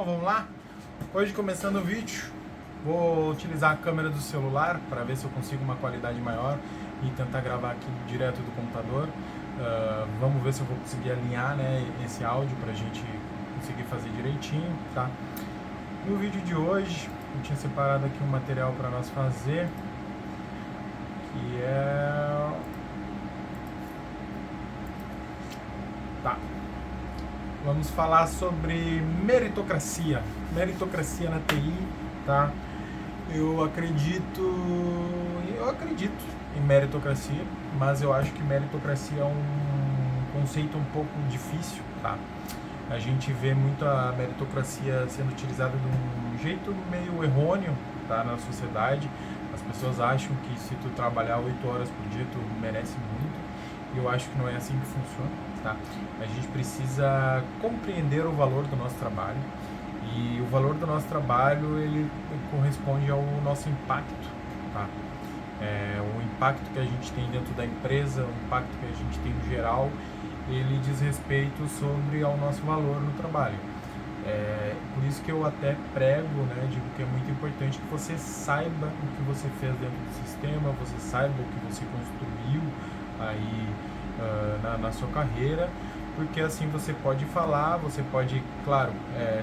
vamos lá? Hoje começando o vídeo, vou utilizar a câmera do celular para ver se eu consigo uma qualidade maior e tentar gravar aqui direto do computador. Vamos ver se eu vou conseguir alinhar, né, esse áudio para a gente conseguir fazer direitinho, tá? No vídeo de hoje eu tinha separado aqui um material para nós fazer, que é... Vamos falar sobre meritocracia na TI, tá? Eu acredito em meritocracia, mas eu acho que meritocracia é um conceito um pouco difícil, tá? A gente vê muito a meritocracia sendo utilizada de um jeito meio errôneo, tá, na sociedade. As pessoas acham que se tu trabalhar 8 horas por dia, tu merece muito. E eu acho que não é assim que funciona, tá? A gente precisa compreender o valor do nosso trabalho. E o valor do nosso trabalho, ele corresponde ao nosso impacto, tá? O impacto que a gente tem dentro da empresa, o impacto que a gente tem no geral, ele diz respeito sobre ao nosso valor no trabalho. Por isso que eu até prego, né, digo que é muito importante que você saiba o que você fez dentro do sistema, você saiba o que você construiu aí na sua carreira, porque assim você pode falar, você pode, claro,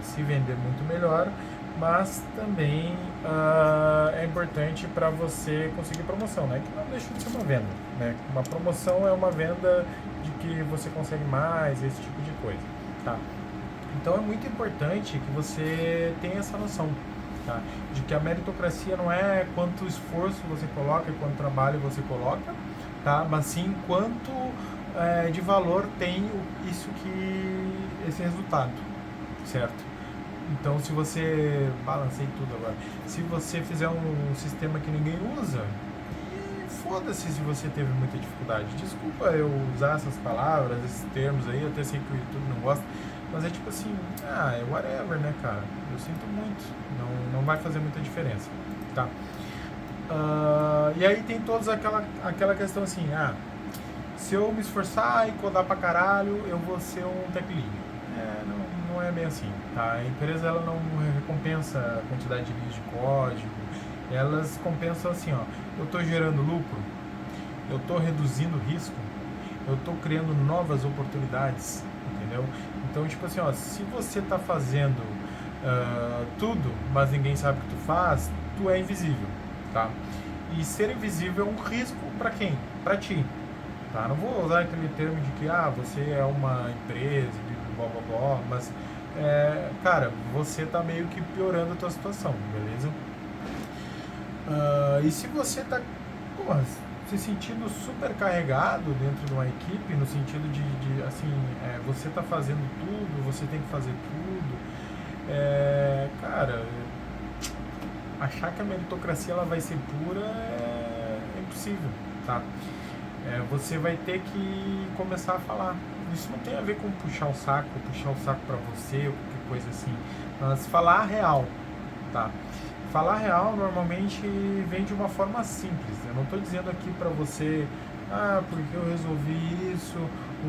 se vender muito melhor, mas também é importante para você conseguir promoção, né? Que não deixa de ser uma venda, né? Uma promoção é uma venda de que você consegue mais, esse tipo de coisa, tá? Então é muito importante que você tenha essa noção, tá? De que a meritocracia não é quanto esforço você coloca, quanto trabalho você coloca, tá? Mas sim quanto de valor tem esse resultado, certo? Então, se você... Balancei tudo agora. Se você fizer um sistema que ninguém usa, foda-se se você teve muita dificuldade. Desculpa eu usar essas palavras, esses termos aí, eu até sei que o YouTube não gosta, mas é tipo assim, é whatever, né, cara? Eu sinto muito, não vai fazer muita diferença, tá? E aí tem toda aquela questão assim, se eu me esforçar e codar pra caralho, eu vou ser um tech lead. Não é bem assim, tá? A empresa, ela não recompensa a quantidade de linhas de código, elas compensam assim, eu tô gerando lucro, eu tô reduzindo risco, eu tô criando novas oportunidades, entendeu? Então, tipo assim, se você tá fazendo tudo, mas ninguém sabe o que tu faz, tu é invisível, tá? E ser invisível é um risco pra quem? Pra ti. Tá? Não vou usar aquele termo de que você é uma empresa, blá blá blá, mas cara, você tá meio que piorando a tua situação, beleza? E se você tá se sentindo super carregado dentro de uma equipe, no sentido de assim, você tá fazendo tudo, você tem que fazer tudo, cara, achar que a meritocracia ela vai ser pura é impossível, tá? Você vai ter que começar a falar. Isso não tem a ver com puxar o saco pra você ou qualquer coisa assim, mas falar real, tá? Falar real normalmente vem de uma forma simples. Eu não estou dizendo aqui para você, porque eu resolvi isso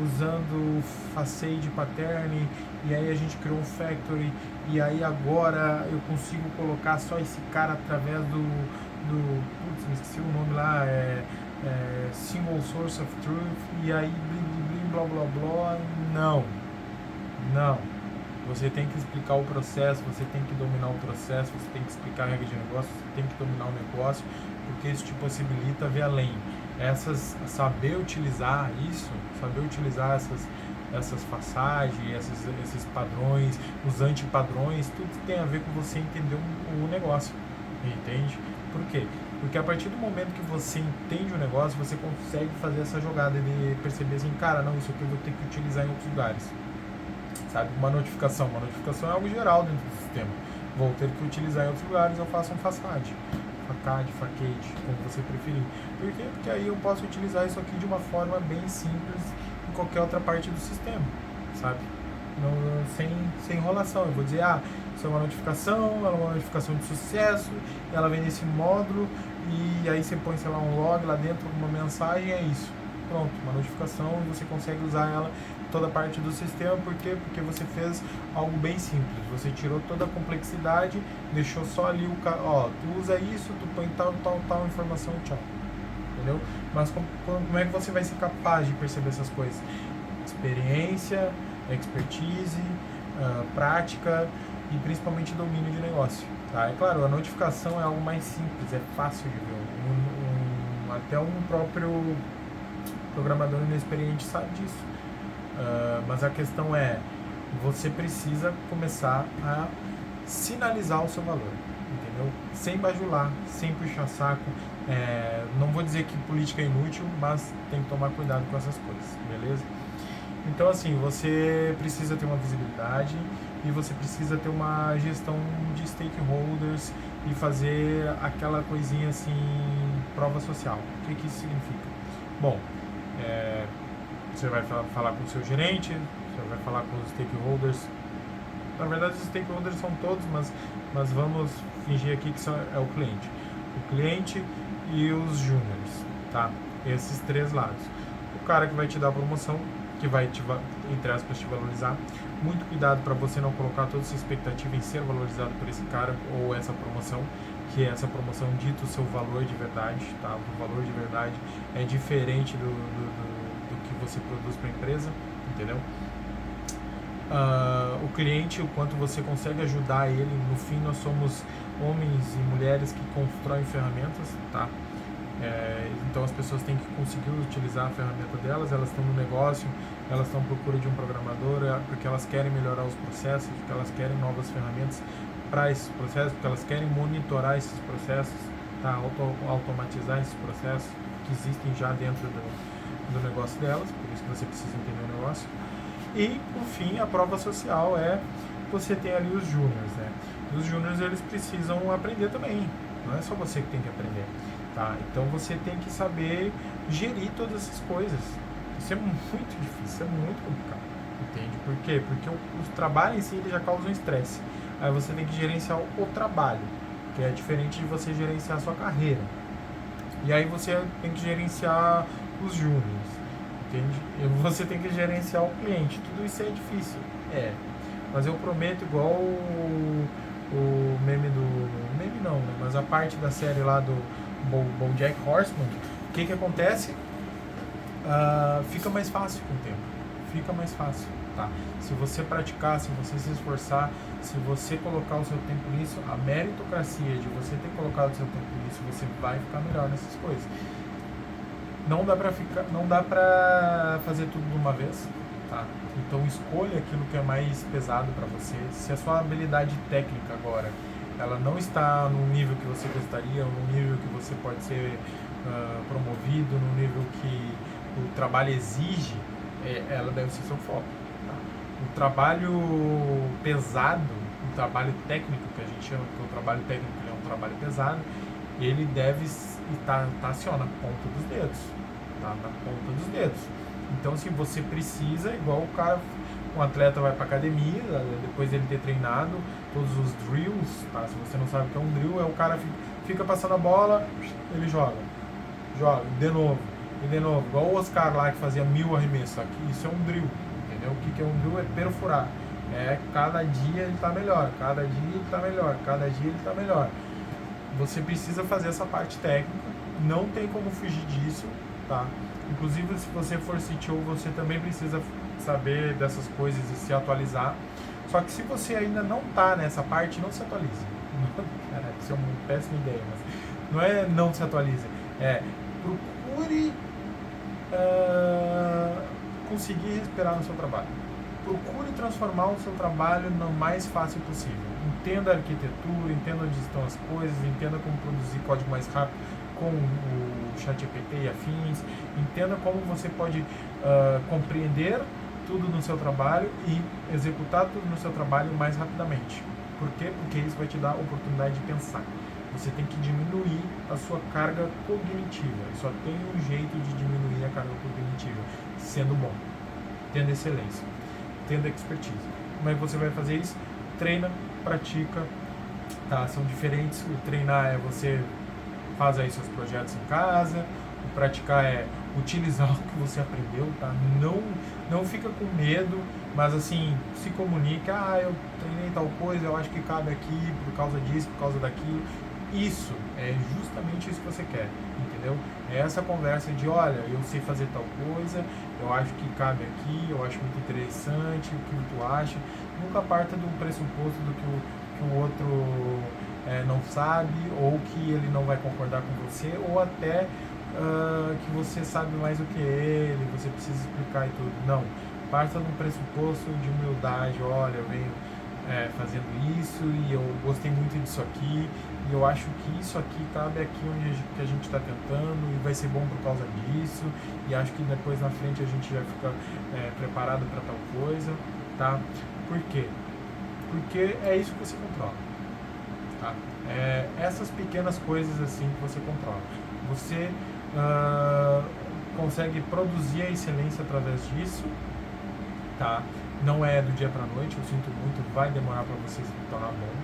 usando Facade Pattern e aí a gente criou um factory e aí agora eu consigo colocar só esse cara através putz, me esqueci o nome lá, Single Source of Truth e aí blá blá blá. Não. Você tem que explicar o processo, você tem que dominar o processo, você tem que explicar a regra de negócio, você tem que dominar o negócio, porque isso te possibilita ver além. Saber utilizar essas façagens, esses padrões, os antipadrões, tudo tem a ver com você entender o negócio, entende? Por quê? Porque a partir do momento que você entende o negócio, você consegue fazer essa jogada de perceber assim, cara, não, isso aqui eu vou ter que utilizar em outros lugares. Sabe? Uma notificação é algo geral dentro do sistema. Vou ter que utilizar em outros lugares, eu faço um facade, como você preferir. Por quê? Porque aí eu posso utilizar isso aqui de uma forma bem simples em qualquer outra parte do sistema, sabe? Sem enrolação. Eu vou dizer, isso é uma notificação, ela é uma notificação de sucesso, ela vem nesse módulo, e aí você põe, sei lá, um log lá dentro, uma mensagem, é isso. pronto, uma notificação e você consegue usar ela em toda parte do sistema. Por quê? Porque você fez algo bem simples, você tirou toda a complexidade, deixou só ali tu usa isso, tu põe tal informação, tchau. Entendeu? Mas como é que você vai ser capaz de perceber essas coisas? Experiência, expertise, prática e principalmente domínio de negócio. Tá? É claro, a notificação é algo mais simples, é fácil de ver. Até um próprio programador inexperiente sabe disso. Mas a questão é, você precisa começar a sinalizar o seu valor, entendeu? Sem bajular, sem puxar saco. Não vou dizer que política é inútil, mas tem que tomar cuidado com essas coisas, beleza? Então, assim, você precisa ter uma visibilidade e você precisa ter uma gestão de stakeholders e fazer aquela coisinha assim, prova social. O que isso significa? Bom, você vai falar com o seu gerente, você vai falar com os stakeholders. Na verdade, os stakeholders são todos, mas vamos fingir aqui que é o cliente. O cliente e os júniores, tá? Esses três lados. O cara que vai te dar a promoção, que vai entre aspas, te valorizar. Muito cuidado para você não colocar toda essa expectativa em ser valorizado por esse cara ou essa promoção, que essa promoção dita o seu valor de verdade, tá? O valor de verdade é diferente do que você produz para a empresa, entendeu? O cliente, o quanto você consegue ajudar ele. No fim, nós somos homens e mulheres que constroem ferramentas, tá? Então as pessoas têm que conseguir utilizar a ferramenta delas, elas estão no negócio, elas estão à procura de um programador porque elas querem melhorar os processos, porque elas querem novas ferramentas para esses processos, porque elas querem monitorar esses processos, tá? Automatizar esses processos que existem já dentro do negócio delas, por isso que você precisa entender o negócio. E, por fim, a prova social você tem ali os júniors, né? E os júniors, eles precisam aprender também, não é só você que tem que aprender. Tá? Então você tem que saber gerir todas essas coisas. Isso é muito difícil, isso é muito complicado. Entende? Por quê? Porque o trabalho em si ele já causa um estresse. Aí você tem que gerenciar o trabalho, que é diferente de você gerenciar a sua carreira. E aí você tem que gerenciar os júniors, entende? E você tem que gerenciar o cliente. Tudo isso é difícil. Mas eu prometo, igual o meme do... Meme não, né? Mas a parte da série lá do BoJack Horseman, o que acontece? Fica mais fácil com o tempo, fica mais fácil, tá? Se você praticar, se você se esforçar, se você colocar o seu tempo nisso, a meritocracia de você ter colocado o seu tempo nisso, você vai ficar melhor nessas coisas. Não dá pra fazer tudo de uma vez, tá? Então escolha aquilo que é mais pesado para você. Se a sua habilidade técnica agora ela não está no nível que você gostaria, ou no nível que você pode ser promovido, no nível que o trabalho exige, ela deve ser seu foco. Tá? O trabalho pesado, o trabalho técnico, que a gente chama, porque o trabalho técnico é um trabalho pesado, ele deve estar assim, na ponta dos dedos. Tá? Na ponta dos dedos. Então, assim, você precisa, igual um atleta vai para academia, depois ele ter treinado todos os drills, tá? Se você não sabe o que é um drill, o cara fica passando a bola, ele joga, de novo, igual o Oscar lá que fazia 1000 arremessos, aqui, isso é um drill, entendeu? O que é um drill? É perfurar, cada dia ele tá melhor, cada dia ele tá melhor, cada dia ele tá melhor. Você precisa fazer essa parte técnica, não tem como fugir disso, tá? Inclusive, se você for CTO, você também precisa saber dessas coisas e se atualizar. Só que se você ainda não está nessa parte, não se atualize. Caraca, isso é uma péssima ideia, mas não é não se atualize. Procure conseguir respirar no seu trabalho. Procure transformar o seu trabalho no mais fácil possível. Entenda a arquitetura, entenda onde estão as coisas, entenda como produzir código mais rápido com o ChatGPT e afins, entenda como você pode compreender tudo no seu trabalho e executar tudo no seu trabalho mais rapidamente. Por quê? Porque isso vai te dar a oportunidade de pensar. Você tem que diminuir a sua carga cognitiva. Só tem um jeito de diminuir a carga cognitiva, sendo bom, tendo excelência, tendo expertise. Como é que você vai fazer isso? Treina, pratica, tá? São diferentes. O treinar é você faz aí seus projetos em casa, O praticar é utilizar o que você aprendeu, tá? Não fica com medo, mas assim, se comunica, eu treinei tal coisa, eu acho que cabe aqui por causa disso, por causa daquilo. Isso, é justamente isso que você quer, entendeu? É essa conversa de, olha, eu sei fazer tal coisa, eu acho que cabe aqui, eu acho muito interessante, o que tu acha. Nunca parta do pressuposto do que o outro não sabe, ou que ele não vai concordar com você, ou até que você sabe mais do que ele, você precisa explicar e tudo. Não, parta de um pressuposto de humildade, olha, eu venho fazendo isso e eu gostei muito disso aqui e eu acho que isso aqui cabe aqui onde a gente está tentando e vai ser bom por causa disso e acho que depois na frente a gente já fica preparado para tal coisa, tá? Por quê? Porque é isso que você controla, tá? Essas pequenas coisas assim que você controla. Você consegue produzir a excelência através disso, tá? Não é do dia para noite, eu sinto muito, vai demorar para você se tornar bom.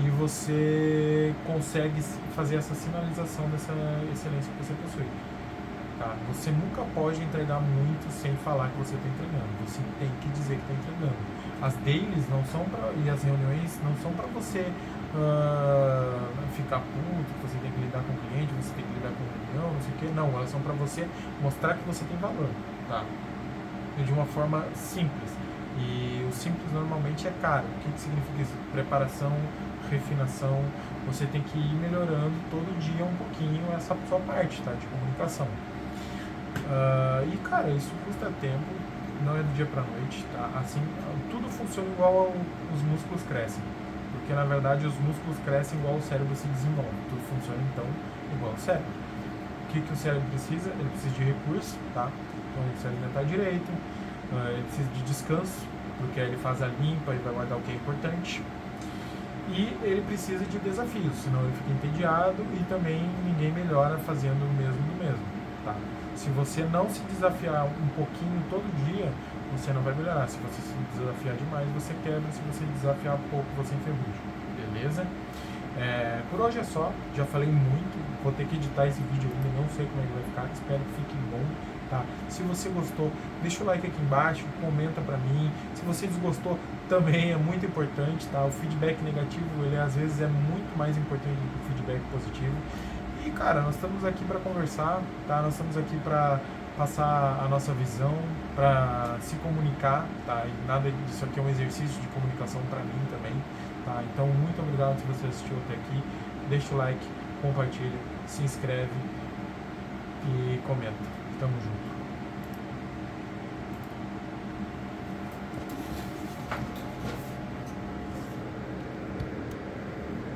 E você consegue fazer essa sinalização dessa excelência que você possui. Tá? Você nunca pode entregar muito sem falar que você está entregando. Você tem que dizer que está entregando. As dailies não são e as reuniões não são para você ficar puto, que você tem que lidar com o cliente, você tem que lidar com a reunião, não sei o que. Não, elas são para você mostrar que você tem valor. Tá? E de uma forma simples. E o simples normalmente é caro. O que significa isso? Preparação, refinação. Você tem que ir melhorando todo dia um pouquinho essa sua parte, tá? De comunicação. E cara, isso custa tempo, não é do dia pra noite, tá? Assim, tudo funciona igual os músculos crescem. Porque na verdade os músculos crescem igual o cérebro se desenvolve. Tudo funciona então igual o cérebro. O que o cérebro precisa? Ele precisa de recurso, tá? Então ele precisa alimentar direito. Ele precisa de descanso, porque aí ele faz a limpa e vai guardar o que é importante. E ele precisa de desafios, senão ele fica entediado e também ninguém melhora fazendo o mesmo do mesmo. Tá? Se você não se desafiar um pouquinho todo dia, você não vai melhorar. Se você se desafiar demais, você quebra. Se você desafiar pouco, você enferruja. Beleza? Por hoje é só. Já falei muito. Vou ter que editar esse vídeo ainda. Não sei como é que vai ficar. Espero que fique bom. Tá? Se você gostou, deixa o like aqui embaixo, comenta pra mim. Se você desgostou, também é muito importante, tá? O feedback negativo, ele às vezes é muito mais importante do que o feedback positivo. E cara, nós estamos aqui para conversar, tá? Nós estamos aqui para passar a nossa visão, para se comunicar, tá? E nada disso aqui é um exercício de comunicação para mim também, tá? Então, muito obrigado se você assistiu até aqui. Deixa o like, compartilha, se inscreve e comenta. Tamo junto.